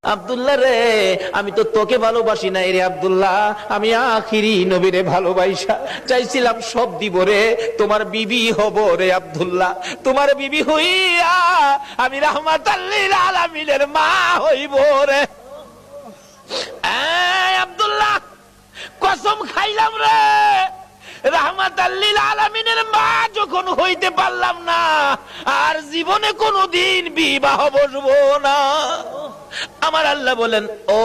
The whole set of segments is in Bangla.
আব্দুল্লাহ রে, আমি তো তোকে ভালোবাসি নাই রে আব্দুল্লাহ, আমি আখিরি নবীরে ভালোবাসা চাইছিলাম, সব দিব রে, তোমার বিবি হব রে আব্দুল্লাহ, তোমার বিবি হইয়া আমি রাহমাতাল লিল আলামিনের মা হইব রে। আব্দুল্লাহ, কসম খাইলাম রে, রাহমাতাল লিল আলামিনের মা যখন হইতে পারলাম না, আর জীবনে কোনোদিন বিবাহ বসবো না। আমার আল্লাহ বলেন, ও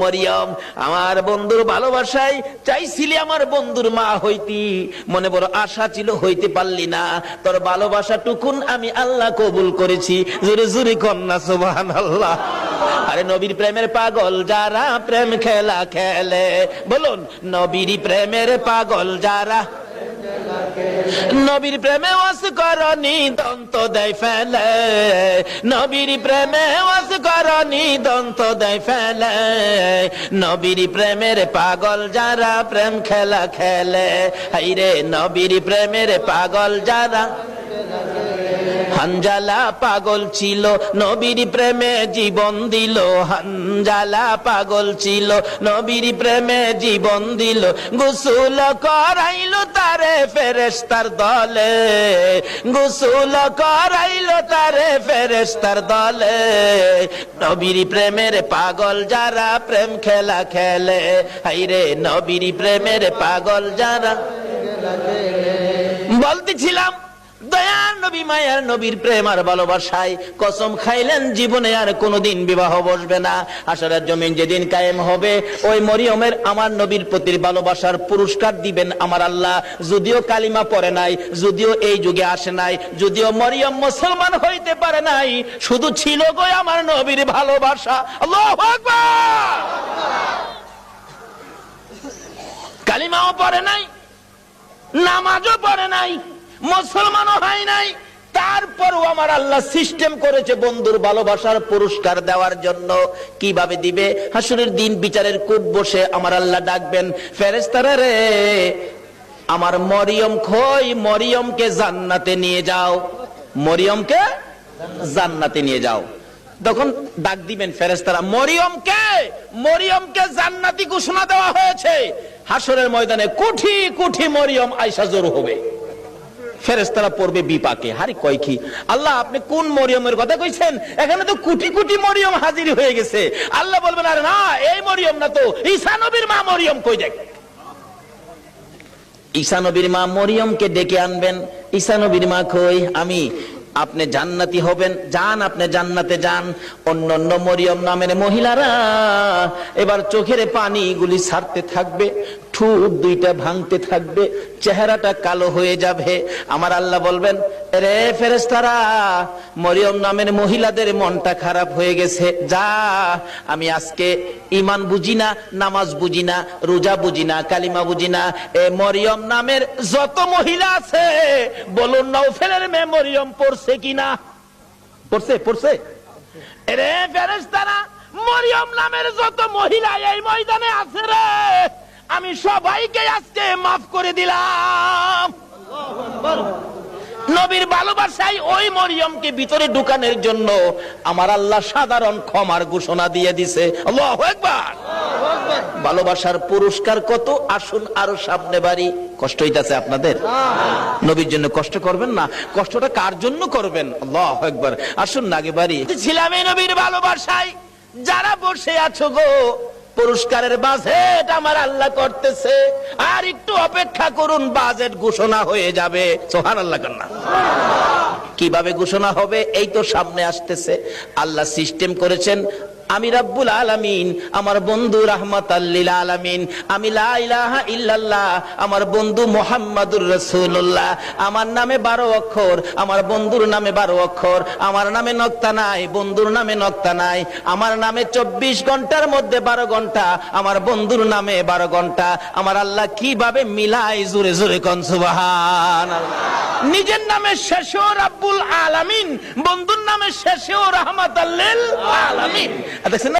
মরিয়ম, আমার বন্ধুর ভালোবাসায় চাইছিলি আমার বন্ধুর মা হইতি, মনে বড় আশা ছিল, হইতে পারলি না, তোর ভালোবাসা টুকুন আমি আল্লাহ কবুল করেছি। জোরে জোরে কন্যা সুবহানাল্লাহ। আরে নবীর প্রেমের পাগল যারা প্রেম খেলা খেলে, বলুন নবীর প্রেমের পাগল যারা, নবীর প্রেমে ওয়াস করনি দন্ত দেয় ফেলে, নবীর প্রেমে ওয়াস করনি দন্ত দেয় ফেলে, নবীর প্রেমের পাগল যারা প্রেম খেলা খেলে, হাইরে নবীর প্রেমের পাগল যারা। হানজালা পাগল ছিল, নবীর প্রেমে জীবন দিল, হানজালা পাগল ছিল, নবীর প্রেমে জীবন দিল, গোসল করাইল তারে ফেরেশতার দলে, গোসল করাইল তারে ফেরেশতার দলে, নবীর প্রেমের পাগল যারা প্রেম খেলা খেলে, হাইরে নবীর প্রেমের পাগল যারা। বলতেছিলাম দয়ার নবী মায়ার নবীর প্রেম আর ভালোবাসায় কসম খাইলেন জীবনে আর কোনোদিন বিবাহ বসবে না। হাসরের জমিন যেদিন কায়েম হবে, ওই মরিয়মের আমার নবীর প্রতি ভালোবাসার পুরস্কার দিবেন আমার আল্লাহ। যদিও কালিমা পড়ে নাই, যদিও এই যুগে আসে নাই, যদিও মরিয়ম মুসলমান হইতে পারে নাই, শুধু ছিল গো আমার নবীর ভালোবাসা। আল্লাহু আকবার। কালিমাও পড়ে নাই, নামাজও পড়ে নাই, মুসলমানও হয় নাই, তারপরও আমার আল্লাহ সিস্টেম করেছে বন্ধুর ভালোবাসার পুরস্কার দেওয়ার জন্য। কিভাবে দিবে? হাসরের দিন বিচারের কূপ বসে আমার আল্লাহ ডাকবেন, ফেরেশতারা রে, আমার মরিয়ম কই, মরিয়মকে জান্নাতে নিয়ে যাও, মরিয়মকে জান্নাতে নিয়ে যাও। তখন ডাক দিবেন ফেরেশতারা, মরিয়মকে, মরিয়মকে জান্নাতি ঘোষণা দেওয়া হয়েছে। হাসরের ময়দানে কোটি কোটি মরিয়ম আয়েশা জড়ো হবে, ফেরেশতারা পড়বে বিপাকে, হারি কয় কি আল্লাহ আপনি কোন মরিয়মের কথা কইছেন? এখানে তো কোটি কোটি মরিয়ম হাজির হয়ে গেছে। আল্লাহ বলবেন, আরে না, এই মরিয়ম না তো, ঈসা নবীর মা মরিয়ম কই দেখ। ঈসা নবীর মা মরিয়মকে ডেকে আনবেন। ঈসা নবীর মা কই, আমি। আপনি জান্নাতি হবেন, যান, আপনি জান্নাতে যান। অন্যান্য মরিয়ম নামের মহিলারা এবার চোখের পানিগুলি ছাড়তে থাকবে, ঠোঁট দুইটা ভাঙতে থাকবে, চেহারাটা কালো হয়ে যাবে। আমার আল্লাহ বলবেন, রে ফেরেশতারা, মরিয়ম নামের মহিলাদের মনটা খারাপ হয়ে গেছে, যা, আমি আজকে ঈমান বুঝি না, নামাজ বুঝি না, রোজা বুঝি না, কালিমা বুঝি না, এ মরিয়ম নামের যত মহিলা আছে, বলুন নওফেলের মেয়ে মরিয়ম পড়ছে কিনা? পড়ছে, পড়ছে। রে ফেরেশতারা, মরিয়ম নামের যত মহিলা এই ময়দানে আছে রে, আমি সবাইকে আজকে মাফ করে দিলাম। নবীর ভালোবাসায় ওই মরিয়মকে ভিতরে ঢুকানোর জন্য আমার আল্লাহ সাধারণ ক্ষমার ঘোষণা দিয়ে দিছে। আল্লাহু আকবার। ভালোবাসার পুরস্কার কত, আসুন আরো সামনে বাড়ি। কষ্ট হইতাছে আপনাদের? নবীর জন্য কষ্ট করবেন না, কষ্টটা কার জন্য করবেন? আল্লাহু আকবার। আসুন না আগে বাড়ি। ছিলাম এই নবীর ভালোবাসায়, যারা বসে আছো গো, পুরস্কারের বাজেট আমার আল্লাহ করতেছে, আর একটু অপেক্ষা করুন, বাজেট ঘোষণা হয়ে যাবে। সুবহানাল্লাহ কন্যা। কিভাবে ঘোষণা হবে? এই তো সামনে আসতেছে। আল্লাহ সিস্টেম করেছেন, আমি রাব্বুল আলামিন, আমার বন্ধু রাহমাতাল লিল আলামিন, আমি লা ইলাহা ইল্লাল্লাহ, আমার বন্ধু মুহাম্মাদুর রাসূলুল্লাহ, আমার নামে 12 অক্ষর, আমার বন্ধুর নামে 12 অক্ষর, আমার নামে নক্তা নাই, বন্ধুর নামে নক্তা নাই, আমার নামে 24 ঘন্টার মধ্যে 12 ঘন্টা, আমার বন্ধুর নামে 12 ঘন্টা। আমার আল্লাহ কিভাবে মিলাই, জোরে জোরে কোন সুবহানাল্লাহ। নিজের নামে শেষেও রাব্বুল আলামিন, বন্ধুর নামে শেষেও রাহমাতাল লিল আলামিন। দেখছেন না